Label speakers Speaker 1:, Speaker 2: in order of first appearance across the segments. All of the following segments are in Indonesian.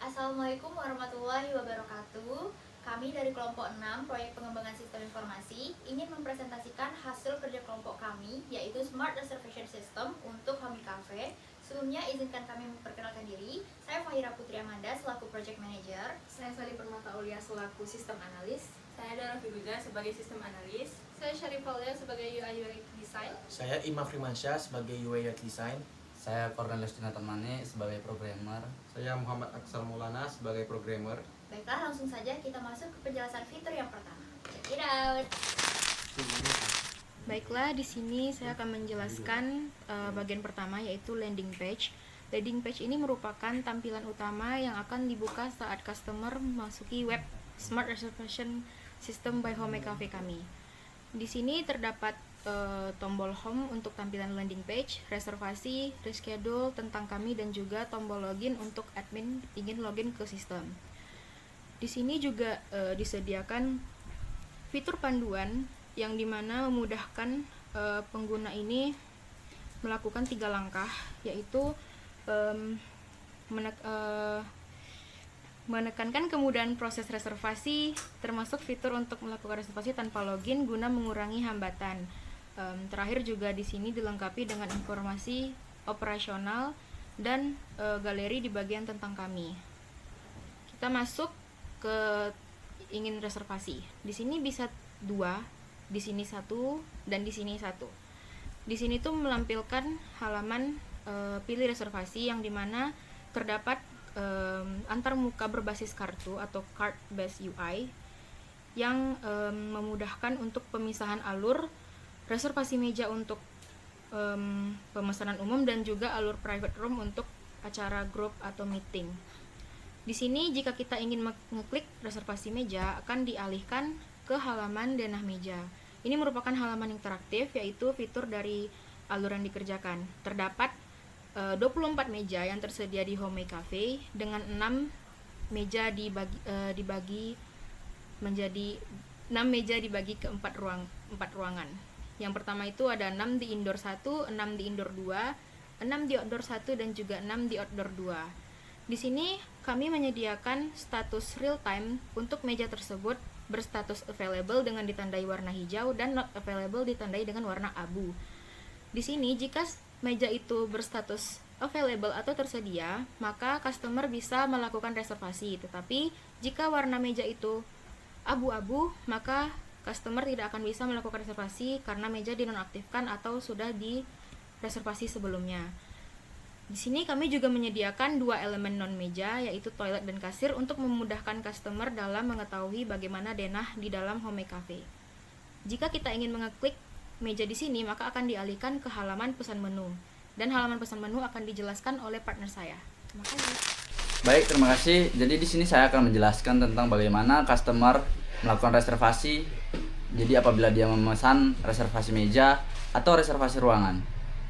Speaker 1: Assalamualaikum warahmatullahi wabarakatuh. Kami dari kelompok 6 Proyek Pengembangan Sistem Informasi ingin mempresentasikan hasil kerja kelompok kami, yaitu Smart Reservation System untuk Homey Cafe. Sebelumnya izinkan kami memperkenalkan diri. Saya Fahira Putri Amanda selaku Project Manager.
Speaker 2: Saya Sali Permata Aulia selaku Sistem Analis.
Speaker 3: Saya Dara Figuza sebagai Sistem Analis.
Speaker 2: Saya Syarifah Aulia sebagai UI UX Design.
Speaker 4: Saya Imam Firmansyah sebagai UI UX Design.
Speaker 5: Saya Cornelius Mane sebagai programmer.
Speaker 6: Saya Muhammad Aksal Maulana sebagai programmer.
Speaker 1: Baiklah, langsung saja kita masuk ke penjelasan fitur yang pertama. Check it out.
Speaker 2: Baiklah, di sini saya akan menjelaskan bagian pertama, yaitu landing page. Landing page ini merupakan tampilan utama yang akan dibuka saat customer memasuki web Smart Reservation System by Homey Cafe kami. Di sini terdapat tombol home untuk tampilan landing page, reservasi, reschedule tentang kami, dan juga tombol login untuk admin ingin login ke sistem. Di sini juga disediakan fitur panduan yang dimana memudahkan pengguna ini melakukan 3 langkah, yaitu menekankan kemudahan proses reservasi, termasuk fitur untuk melakukan reservasi tanpa login guna mengurangi hambatan. Terakhir juga di sini dilengkapi dengan informasi operasional dan galeri di bagian tentang kami. Kita masuk ke ingin reservasi. Di sini bisa 2, di sini 1, dan di sini 1. Di sini tuh melampilkan halaman pilih reservasi yang dimana terdapat antar muka berbasis kartu atau card based UI yang memudahkan untuk pemisahan alur reservasi meja untuk pemesanan umum dan juga alur private room untuk acara grup atau meeting. Di sini jika kita ingin mengeklik reservasi meja akan dialihkan ke halaman denah meja. Ini merupakan halaman interaktif, yaitu fitur dari alur yang dikerjakan. Terdapat 24 meja yang tersedia di Homey Cafe dengan 6 meja dibagi menjadi 6 meja dibagi ke 4 ruangan. Yang pertama itu ada 6 di indoor 1, 6 di indoor 2, 6 di outdoor 1, dan juga 6 di outdoor 2. Di sini kami menyediakan status real time untuk meja tersebut berstatus available dengan ditandai warna hijau dan not available ditandai dengan warna abu. Di sini jika meja itu berstatus available atau tersedia, maka customer bisa melakukan reservasi. Tetapi jika warna meja itu abu-abu, maka customer tidak akan bisa melakukan reservasi karena meja dinonaktifkan atau sudah direservasi sebelumnya. Di sini kami juga menyediakan 2 elemen non meja, yaitu toilet dan kasir, untuk memudahkan customer dalam mengetahui bagaimana denah di dalam Homey Cafe. Jika kita ingin mengeklik meja di sini, maka akan dialihkan ke halaman pesan menu, dan halaman pesan menu akan dijelaskan oleh partner saya. Terima kasih.
Speaker 5: Baik, terima kasih. Jadi di sini saya akan menjelaskan tentang bagaimana customer melakukan reservasi. Jadi apabila dia memesan reservasi meja atau reservasi ruangan.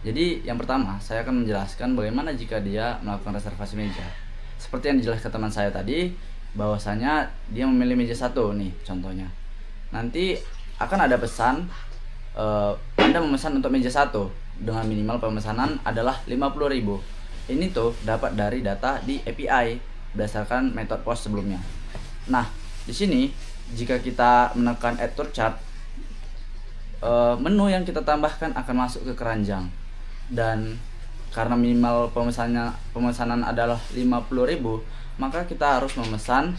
Speaker 5: Jadi yang pertama saya akan menjelaskan bagaimana jika dia melakukan reservasi meja. Seperti yang dijelaskan teman saya tadi, bahwasanya dia memilih meja 1 nih contohnya. Nanti akan ada pesan Anda memesan untuk meja 1 dengan minimal pemesanan adalah 50.000. Ini tuh dapat dari data di API berdasarkan metode POS sebelumnya. Nah, di sini jika kita menekan add to chart, menu yang kita tambahkan akan masuk ke keranjang. Dan karena minimal pemesanan adalah 50.000, maka kita harus memesan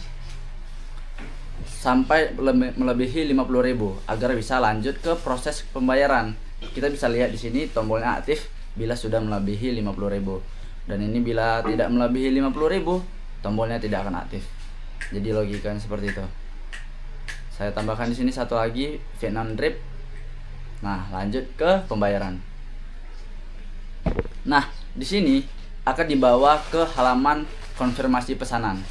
Speaker 5: sampai melebihi 50.000 agar bisa lanjut ke proses pembayaran. Kita bisa lihat di sini tombolnya aktif bila sudah melebihi 50.000, dan ini bila tidak melebihi 50.000 tombolnya tidak akan aktif. Jadi logikanya seperti itu. Saya tambahkan di sini satu lagi Vietnam drip. Nah, lanjut ke pembayaran. Nah, di sini akan dibawa ke halaman konfirmasi pesanan.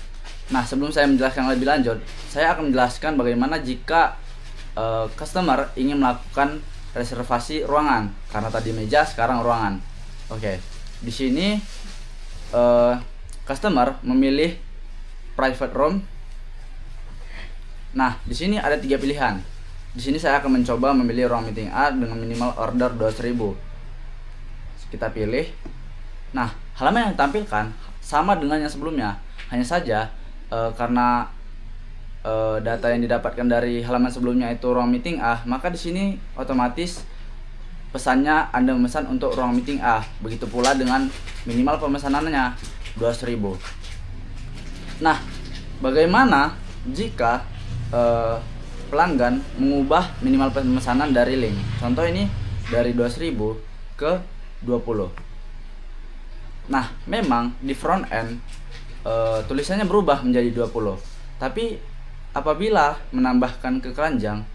Speaker 5: Nah, sebelum saya menjelaskan lebih lanjut, saya akan menjelaskan bagaimana jika customer ingin melakukan reservasi ruangan. Karena tadi meja, sekarang ruangan. Oke. Di sini customer memilih private room. Nah, di sini ada 3 pilihan. Di sini saya akan mencoba memilih ruang meeting A dengan minimal order 200.000. Kita pilih. Nah, halaman yang ditampilkan sama dengan yang sebelumnya. Hanya saja karena data yang didapatkan dari halaman sebelumnya itu ruang meeting A, maka di sini otomatis pesannya Anda memesan untuk ruang meeting A. Begitu pula dengan minimal pemesanannya 200.000. Nah, bagaimana jika pelanggan mengubah minimal pemesanan dari link? Contoh ini dari 200.000 ke 20. Nah, memang di front end tulisannya berubah menjadi 20. Tapi apabila menambahkan ke keranjang,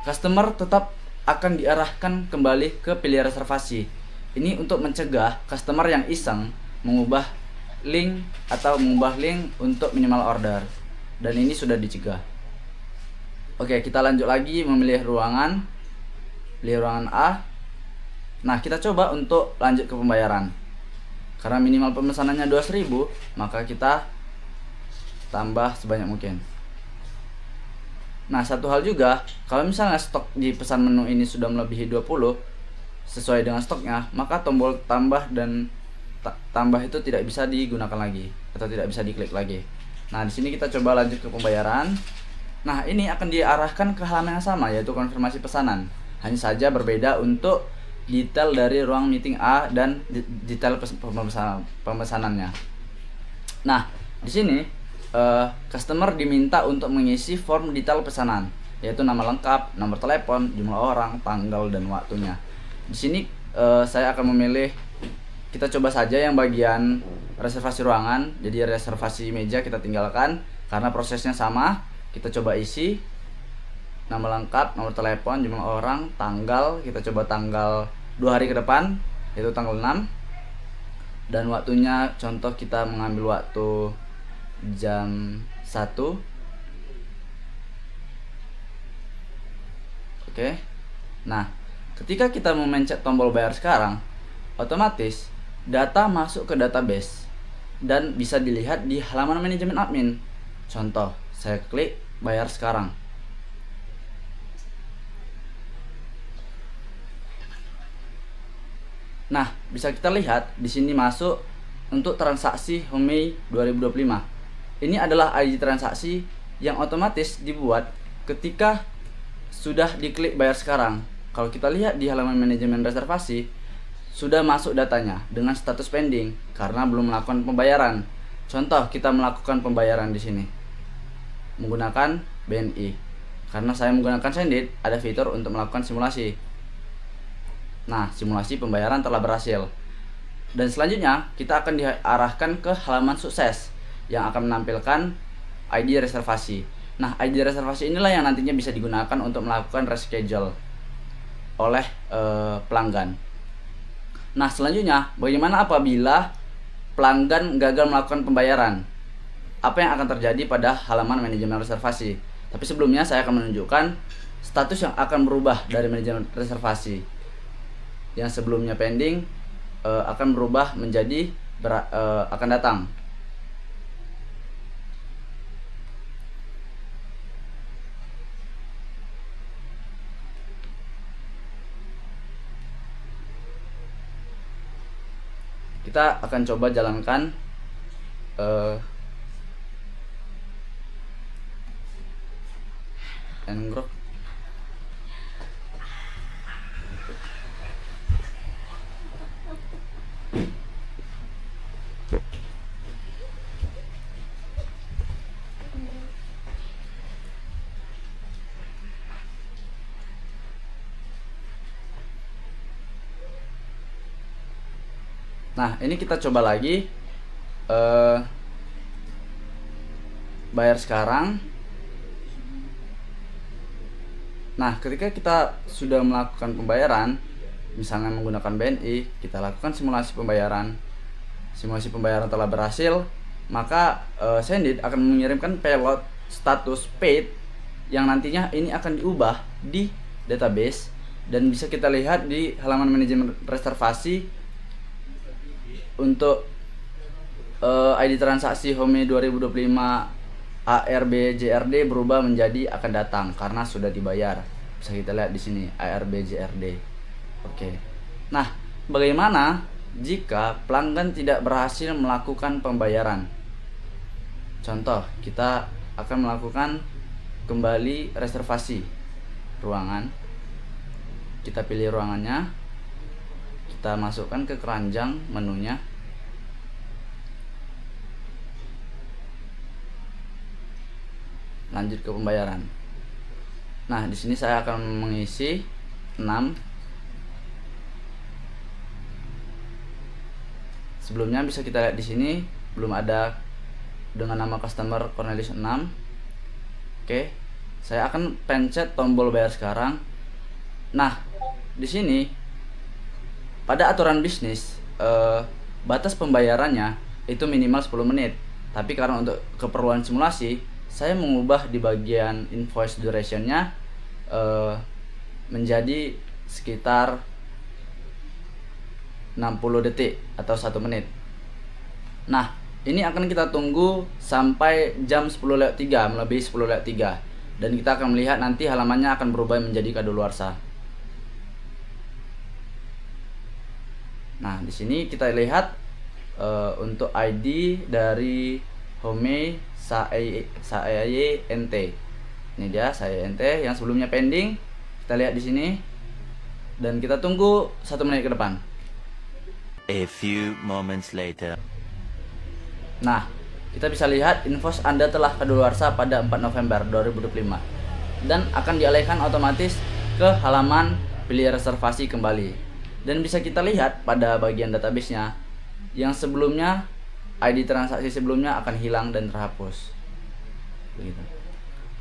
Speaker 5: customer tetap akan diarahkan kembali ke pilihan reservasi. Ini untuk mencegah customer yang iseng mengubah link atau mengubah link untuk minimal order. Dan ini sudah dicegah. Oke, kita lanjut lagi memilih ruangan. Pilih ruangan A. Nah, kita coba untuk lanjut ke pembayaran. Karena minimal pemesanannya 200.000, maka kita tambah sebanyak mungkin. Nah, satu hal juga, kalau misalnya stok di pesan menu ini sudah melebihi 20 sesuai dengan stoknya, maka tombol tambah dan tambah itu tidak bisa digunakan lagi atau tidak bisa diklik lagi. Nah, di sini kita coba lanjut ke pembayaran. Nah, ini akan diarahkan ke halaman yang sama, yaitu konfirmasi pesanan. Hanya saja berbeda untuk detail dari ruang meeting A dan detail pemesanannya. Nah, di sini customer diminta untuk mengisi form detail pesanan, yaitu nama lengkap, nomor telepon, jumlah orang, tanggal, dan waktunya. Di sini saya akan memilih, kita coba saja yang bagian reservasi ruangan. Jadi reservasi meja kita tinggalkan karena prosesnya sama. Kita coba isi nama lengkap, nomor telepon, jumlah orang, tanggal. Kita coba tanggal 2 hari ke depan, yaitu tanggal 6. Dan waktunya, contoh kita mengambil waktu jam 1. Oke. Nah, ketika kita memencet tombol bayar sekarang, otomatis data masuk ke database dan bisa dilihat di halaman manajemen admin. Contoh, saya klik bayar sekarang. Nah, bisa kita lihat di sini masuk untuk transaksi Homey 2025. Ini adalah ID transaksi yang otomatis dibuat ketika sudah diklik bayar sekarang. Kalau kita lihat di halaman manajemen reservasi, sudah masuk datanya dengan status pending karena belum melakukan pembayaran. Contoh, kita melakukan pembayaran di sini menggunakan BNI. Karena saya menggunakan Sendit, ada fitur untuk melakukan simulasi. Nah, simulasi pembayaran telah berhasil. Dan selanjutnya, kita akan diarahkan ke halaman sukses yang akan menampilkan ID reservasi. Nah, ID reservasi inilah yang nantinya bisa digunakan untuk melakukan reschedule oleh pelanggan. Nah, selanjutnya, bagaimana apabila pelanggan gagal melakukan pembayaran? Apa yang akan terjadi pada halaman manajemen reservasi? Tapi sebelumnya, saya akan menunjukkan status yang akan berubah dari manajemen reservasi. Yang sebelumnya pending akan berubah menjadi akan datang. Kita akan coba jalankan ngrok. Nah, ini kita coba lagi bayar sekarang. Nah, ketika kita sudah melakukan pembayaran, misalnya menggunakan BNI, kita lakukan simulasi pembayaran. Simulasi pembayaran telah berhasil, maka Sendit akan mengirimkan payload status paid yang nantinya ini akan diubah di database dan bisa kita lihat di halaman manajemen reservasi. Untuk ID transaksi Homey 2025 ARBJRD berubah menjadi akan datang karena sudah dibayar. Bisa kita lihat di sini ARBJRD. Oke. Nah, bagaimana jika pelanggan tidak berhasil melakukan pembayaran. Contoh, kita akan melakukan kembali reservasi ruangan. Kita pilih ruangannya, kita masukkan ke keranjang menunya. Lanjut ke pembayaran. Nah, di sini saya akan mengisi 6. Sebelumnya bisa kita lihat di sini belum ada dengan nama customer Cornelius 6. Oke, saya akan pencet tombol bayar sekarang. Nah, di sini pada aturan bisnis batas pembayarannya itu minimal 10 menit. Tapi karena untuk keperluan simulasi, saya mengubah di bagian invoice duration-nya menjadi sekitar 60 detik atau 1 menit. Nah, ini akan kita tunggu sampai jam 10.03, melebihi 10.03, dan kita akan melihat nanti halamannya akan berubah menjadi kadaluarsa. Nah, di sini kita lihat untuk ID dari Home Sae NT. Ini dia Sae NT yang sebelumnya pending. Kita lihat di sini dan kita tunggu 1 menit ke depan.
Speaker 7: A few moments later.
Speaker 5: Nah, kita bisa lihat invoice Anda telah kadaluarsa pada 4 November 2025 dan akan dialihkan otomatis ke halaman pilih reservasi kembali. Dan bisa kita lihat pada bagian database-nya yang sebelumnya ID transaksi sebelumnya akan hilang dan terhapus. Begitu.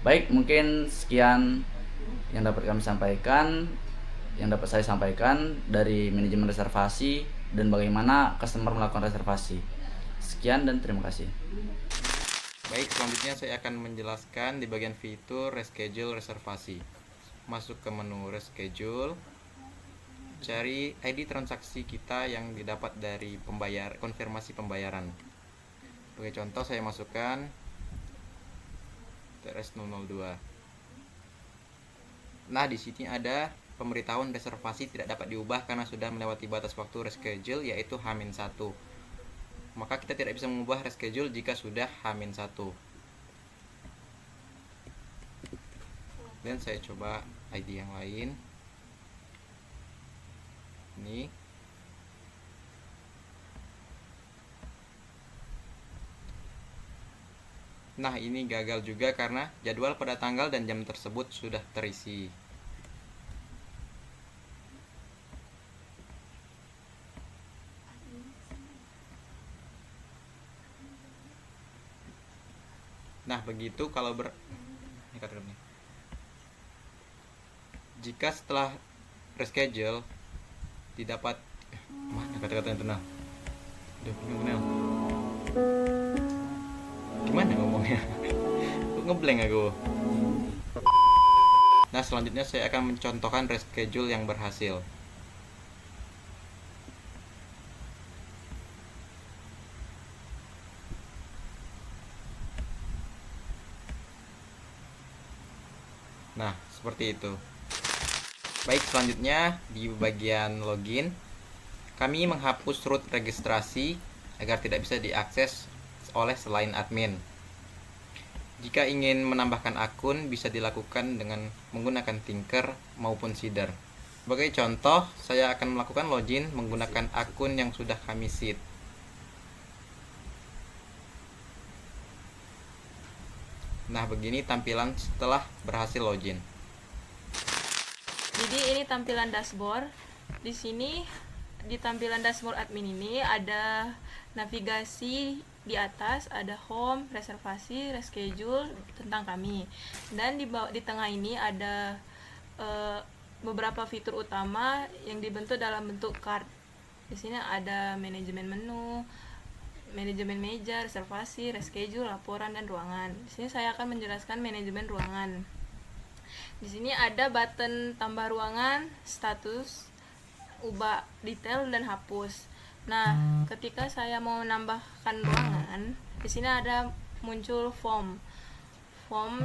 Speaker 5: Baik, mungkin sekian yang dapat kami sampaikan, yang dapat saya sampaikan dari manajemen reservasi dan bagaimana customer melakukan reservasi. Sekian dan terima kasih.
Speaker 6: Baik, selanjutnya saya akan menjelaskan di bagian fitur reschedule reservasi. Masuk ke menu reschedule, cari ID transaksi kita yang didapat dari konfirmasi pembayaran. Sebagai contoh saya masukkan TRS 002. Nah, di sini ada pemberitahuan reservasi tidak dapat diubah karena sudah melewati batas waktu reschedule yaitu H-1. Maka kita tidak bisa mengubah reschedule jika sudah H-1. Dan saya coba ID yang lain. Ini. Nah, ini gagal juga karena jadwal pada tanggal dan jam tersebut sudah terisi. Nah, begitu kalau jika setelah reschedule didapat mana kata-kata yang tenang. Gimana ngomongnya? Ngeblank aku. Nah, selanjutnya saya akan mencontohkan reschedule yang berhasil. Nah, seperti itu. Baik, selanjutnya di bagian login, kami menghapus root registrasi agar tidak bisa diakses oleh selain admin. Jika ingin menambahkan akun, bisa dilakukan dengan menggunakan Tinker maupun Seeder. Sebagai contoh, saya akan melakukan login menggunakan akun yang sudah kami seed. Nah, begini tampilan setelah berhasil login.
Speaker 2: Jadi ini tampilan dashboard. Di sini di tampilan dashboard admin ini ada navigasi di atas, ada home, reservasi, reschedule tentang kami. Dan di tengah ini ada beberapa fitur utama yang dibentuk dalam bentuk card. Di sini ada manajemen menu, manajemen meja, reservasi, reschedule, laporan, dan ruangan. Di sini saya akan menjelaskan manajemen ruangan. Di sini ada button tambah ruangan, status, ubah detail, dan hapus. Nah, ketika saya mau menambahkan ruangan, di sini ada muncul form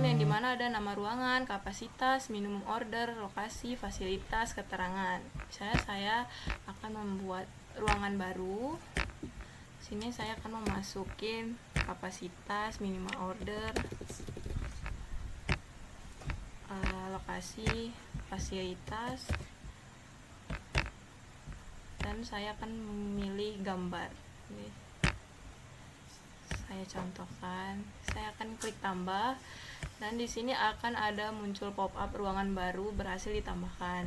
Speaker 2: yang dimana ada nama ruangan, kapasitas, minimum order, lokasi, fasilitas, keterangan. Misalnya saya akan membuat ruangan baru. Sini saya akan memasukin kapasitas, minimal order, lokasi, fasilitas, dan saya akan memilih gambar. Ini saya contohkan, saya akan klik tambah, dan di sini akan ada muncul pop-up ruangan baru berhasil ditambahkan.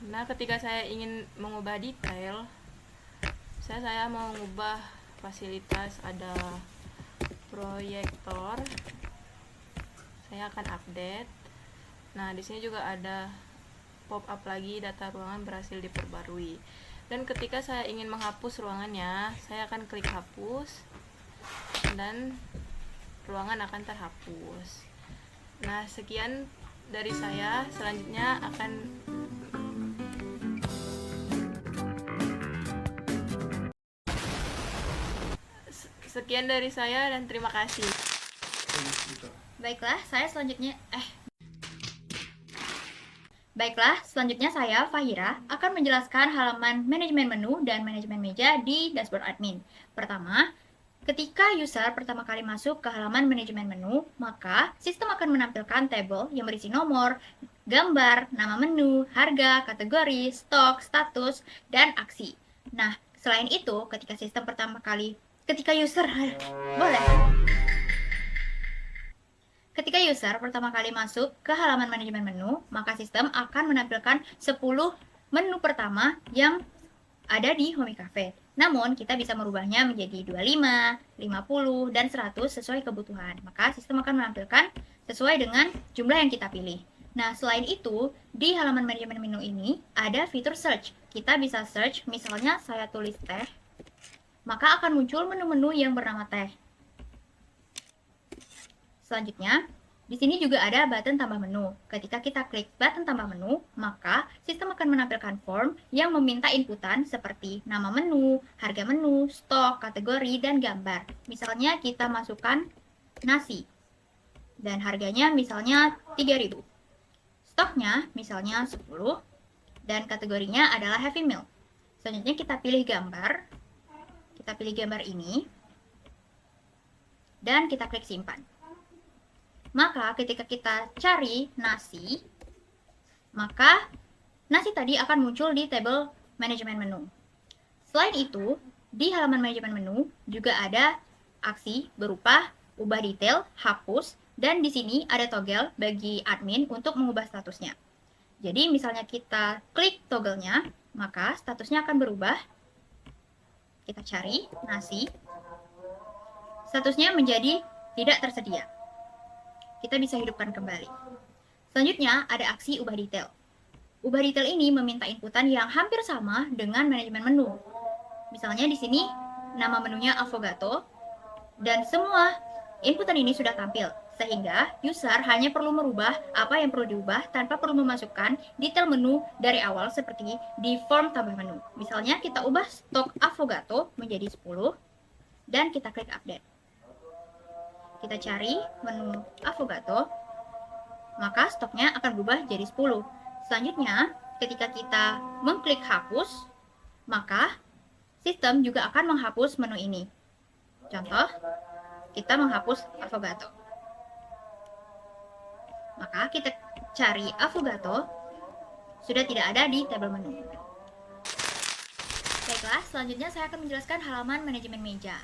Speaker 2: Nah, ketika saya ingin mengubah detail, saya mau mengubah fasilitas, ada proyektor, saya akan update. Nah, di sini juga ada pop-up lagi, data ruangan berhasil diperbarui. Dan ketika saya ingin menghapus ruangannya, saya akan klik hapus dan ruangan akan terhapus. Nah, sekian dari saya. Selanjutnya akan sekian dari saya dan terima kasih.
Speaker 1: Baiklah, selanjutnya saya, Fahira, akan menjelaskan halaman manajemen menu dan manajemen meja di dashboard admin. Pertama, ketika user pertama kali masuk ke halaman manajemen menu, maka sistem akan menampilkan tabel yang berisi nomor, gambar, nama menu, harga, kategori, stok, status, dan aksi. Nah, selain itu, ketika user pertama kali masuk ke halaman manajemen menu, maka sistem akan menampilkan 10 menu pertama yang ada di Homey Cafe. Namun, kita bisa merubahnya menjadi 25, 50, dan 100 sesuai kebutuhan. Maka sistem akan menampilkan sesuai dengan jumlah yang kita pilih. Nah, selain itu, di halaman manajemen menu ini ada fitur search. Kita bisa search, misalnya saya tulis teh, maka akan muncul menu-menu yang bernama teh. Selanjutnya, di sini juga ada button tambah menu. Ketika kita klik button tambah menu, maka sistem akan menampilkan form yang meminta inputan seperti nama menu, harga menu, stok, kategori, dan gambar. Misalnya kita masukkan nasi, dan harganya misalnya 3.000. Stoknya misalnya 10, dan kategorinya adalah heavy meal. Selanjutnya kita pilih gambar. Kita pilih gambar ini, dan kita klik simpan. Maka ketika kita cari nasi, maka nasi tadi akan muncul di tabel manajemen menu. Selain itu, di halaman manajemen menu juga ada aksi berupa ubah detail, hapus, dan di sini ada toggle bagi admin untuk mengubah statusnya. Jadi misalnya kita klik toggle-nya, maka statusnya akan berubah. Kita cari nasi, statusnya menjadi tidak tersedia. Kita bisa hidupkan kembali. Selanjutnya ada aksi ubah detail. Ubah detail ini meminta inputan yang hampir sama dengan manajemen menu. Misalnya di sini nama menunya Affogato, dan semua inputan ini sudah tampil, sehingga user hanya perlu merubah apa yang perlu diubah tanpa perlu memasukkan detail menu dari awal seperti di form tambah menu. Misalnya kita ubah stok Affogato menjadi 10, dan kita klik update. Kita cari menu Affogato, maka stoknya akan berubah jadi 10. Selanjutnya, ketika kita mengklik hapus, maka sistem juga akan menghapus menu ini. Contoh, kita menghapus Affogato. Maka kita cari Affogato, sudah tidak ada di tabel menu. Baiklah, selanjutnya saya akan menjelaskan halaman manajemen meja.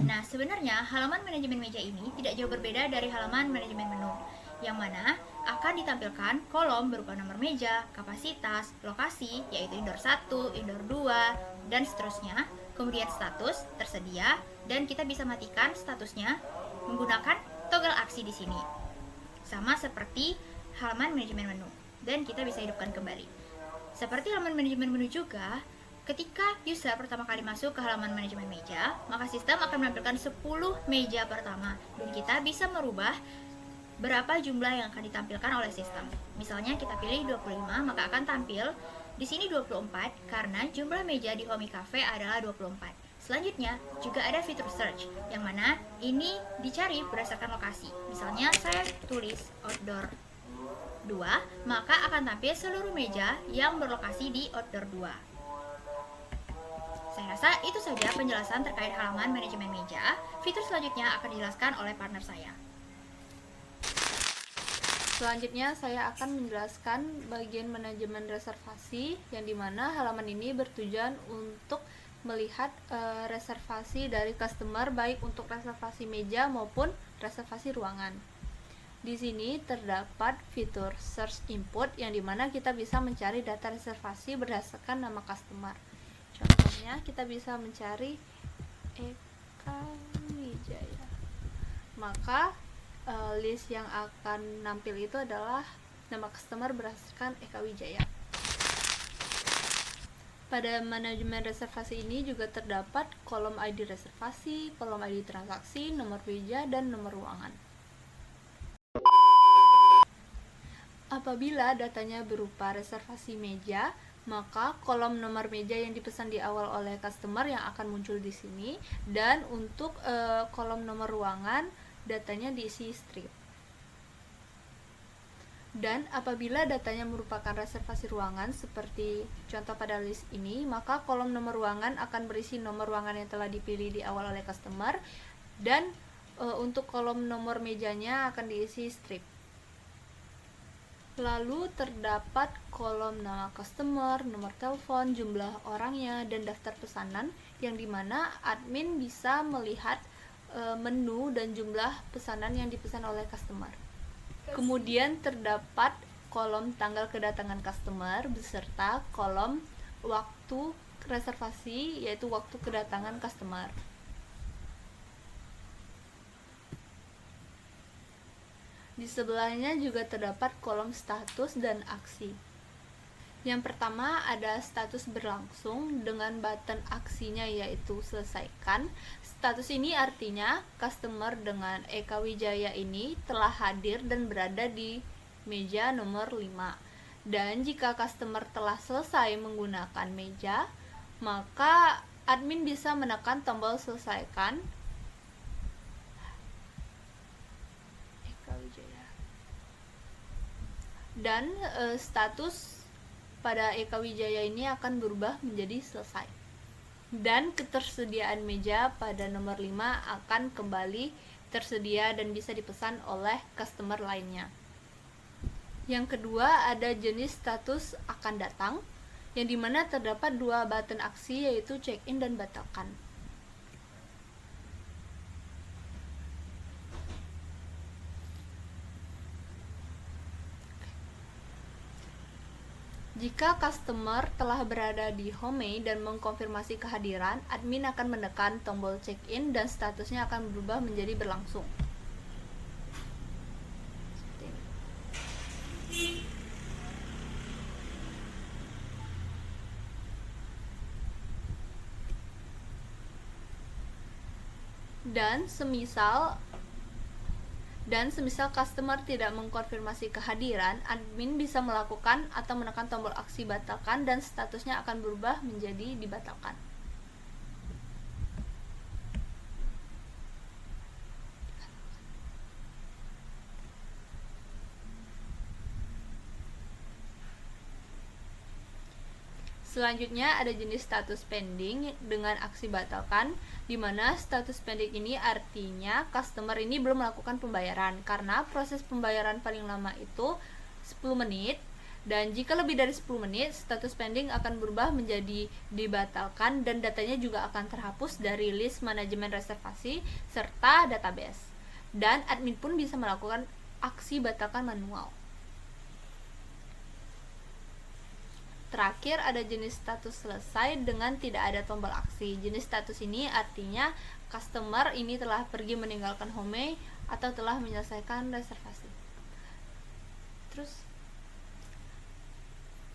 Speaker 1: Nah, sebenarnya halaman manajemen meja ini tidak jauh berbeda dari halaman manajemen menu, yang mana akan ditampilkan kolom berupa nomor meja, kapasitas, lokasi, yaitu indoor 1, indoor 2, dan seterusnya, kemudian status, tersedia, dan kita bisa matikan statusnya menggunakan toggle aksi di sini. Sama seperti halaman manajemen menu, dan kita bisa hidupkan kembali. Seperti halaman manajemen menu juga, ketika user pertama kali masuk ke halaman manajemen meja, maka sistem akan menampilkan 10 meja pertama, dan kita bisa merubah berapa jumlah yang akan ditampilkan oleh sistem. Misalnya kita pilih 25, maka akan tampil di sini 24 karena jumlah meja di Homey Cafe adalah 24. Selanjutnya juga ada fitur search, yang mana ini dicari berdasarkan lokasi. Misalnya saya tulis outdoor 2, maka akan tampil seluruh meja yang berlokasi di outdoor 2. Saya rasa itu saja penjelasan terkait halaman manajemen meja. Fitur selanjutnya akan dijelaskan oleh partner saya.
Speaker 2: Selanjutnya saya akan menjelaskan bagian manajemen reservasi, yang dimana halaman ini bertujuan untuk melihat reservasi dari customer, baik untuk reservasi meja maupun reservasi ruangan. Di sini terdapat fitur search input, yang dimana kita bisa mencari data reservasi berdasarkan nama customer. Contohnya kita bisa mencari Eka Wijaya, maka list yang akan nampil itu adalah nama customer berdasarkan Eka Wijaya. Pada manajemen reservasi ini juga terdapat kolom ID reservasi, kolom ID transaksi, nomor meja, dan nomor ruangan. Apabila datanya berupa reservasi meja, maka kolom nomor meja yang dipesan di awal oleh customer yang akan muncul di sini, dan untuk kolom nomor ruangan datanya diisi strip. Dan apabila datanya merupakan reservasi ruangan seperti contoh pada list ini, maka kolom nomor ruangan akan berisi nomor ruangan yang telah dipilih di awal oleh customer, dan untuk kolom nomor mejanya akan diisi strip. Lalu terdapat kolom nama customer, nomor telepon, jumlah orangnya, dan daftar pesanan, yang dimana admin bisa melihat menu dan jumlah pesanan yang dipesan oleh customer. Kemudian terdapat kolom tanggal kedatangan customer beserta kolom waktu reservasi, yaitu waktu kedatangan customer. Di sebelahnya juga terdapat kolom status dan aksi. Yang pertama ada status berlangsung dengan button aksinya yaitu selesaikan. Status ini artinya customer dengan Eka Wijaya ini telah hadir dan berada di meja nomor 5. Dan jika customer telah selesai menggunakan meja, maka admin bisa menekan tombol selesaikan Eka Wijaya. Dan status pada Eka Wijaya ini akan berubah menjadi selesai. Dan ketersediaan meja pada nomor 5 akan kembali tersedia dan bisa dipesan oleh customer lainnya. Yang kedua ada jenis status akan datang, yang dimana terdapat dua button aksi yaitu check-in dan batalkan. Jika customer telah berada di home dan mengkonfirmasi kehadiran, admin akan menekan tombol check-in dan statusnya akan berubah menjadi berlangsung. Dan semisal customer tidak mengkonfirmasi kehadiran, admin bisa melakukan atau menekan tombol aksi batalkan dan statusnya akan berubah menjadi dibatalkan. Selanjutnya ada jenis status pending dengan aksi batalkan, di mana status pending ini artinya customer ini belum melakukan pembayaran karena proses pembayaran paling lama itu 10 menit, dan jika lebih dari 10 menit status pending akan berubah menjadi dibatalkan dan datanya juga akan terhapus dari list manajemen reservasi serta database, dan admin pun bisa melakukan aksi batalkan manual. Terakhir ada jenis status selesai dengan tidak ada tombol aksi. Jenis status ini artinya customer ini telah pergi meninggalkan home atau telah menyelesaikan reservasi. Terus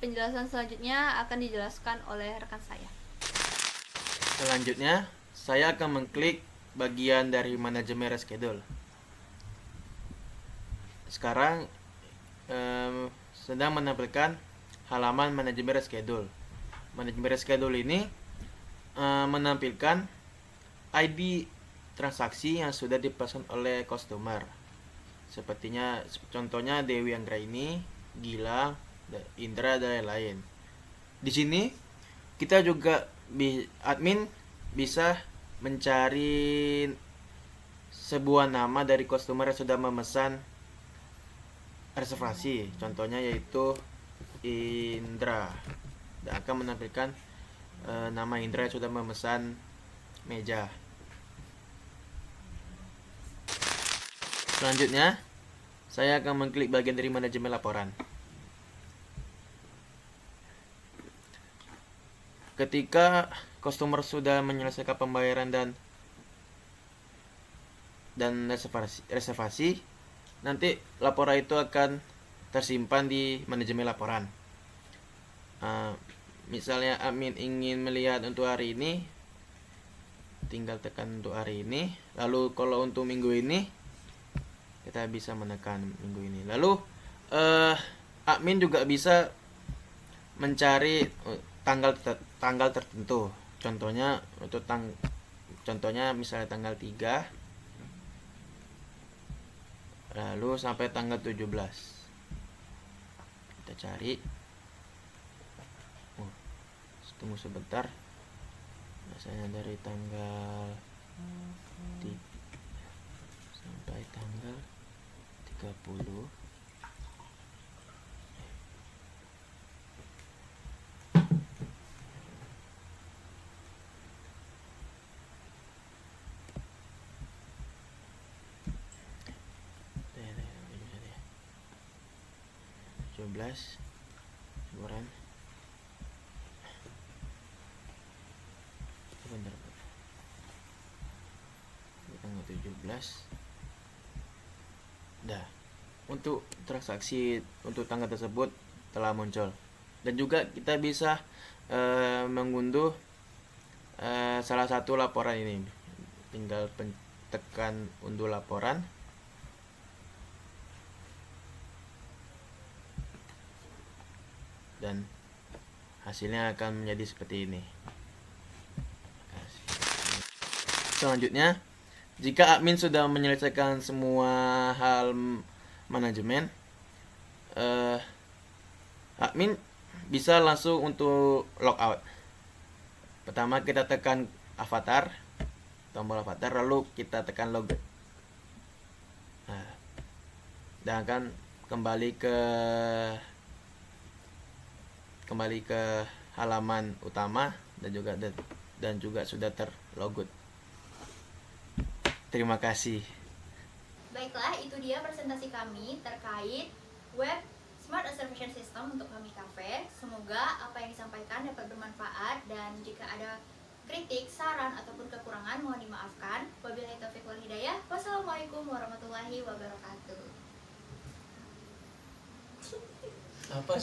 Speaker 2: penjelasan selanjutnya akan dijelaskan oleh rekan saya.
Speaker 4: Selanjutnya, saya akan mengklik bagian dari manajemen reschedule. Sekarang sedang menampilkan halaman manajemen reschedule. Manajemen reschedule ini menampilkan ID transaksi yang sudah dipesan oleh customer. Contohnya Dewi Anggraini, Gilang, Indra, dan lain-lain. Di sini kita juga admin bisa mencari sebuah nama dari customer yang sudah memesan reservasi. Contohnya yaitu Indra, dan akan menampilkan nama Indra yang sudah memesan meja. Selanjutnya, saya akan mengklik bagian dari manajemen laporan. Ketika customer sudah menyelesaikan pembayaran dan reservasi, nanti laporan itu akan tersimpan di manajemen laporan. Misalnya admin ingin melihat untuk hari ini, tinggal tekan untuk hari ini. Lalu kalau untuk minggu ini, kita bisa menekan minggu ini. Lalu admin juga bisa mencari tanggal tertentu. Contohnya untuk contohnya misalnya tanggal 3 lalu sampai tanggal 17. Kita cari. Tunggu sebentar. Biasanya dari tanggal 3 sampai tanggal 30. Sebentar. Tanggal 17. Dah. Untuk transaksi untuk tanggal tersebut telah muncul. Dan juga kita bisa mengunduh salah satu laporan ini. Tinggal tekan unduh laporan. Dan hasilnya akan menjadi seperti ini. Selanjutnya, jika admin sudah menyelesaikan semua hal manajemen, admin bisa langsung untuk logout. Pertama kita tekan avatar, tombol avatar, lalu kita tekan login. Dan akan kembali ke halaman utama dan juga sudah terlogout. Terima kasih.
Speaker 1: Baiklah, itu dia presentasi kami terkait web Smart Reservation System untuk Kami Cafe. Semoga apa yang disampaikan dapat bermanfaat, dan jika ada kritik, saran, ataupun kekurangan mohon dimaafkan. Wabillahi taufiq wal hidayah. Wassalamualaikum warahmatullahi wabarakatuh.
Speaker 4: Apa?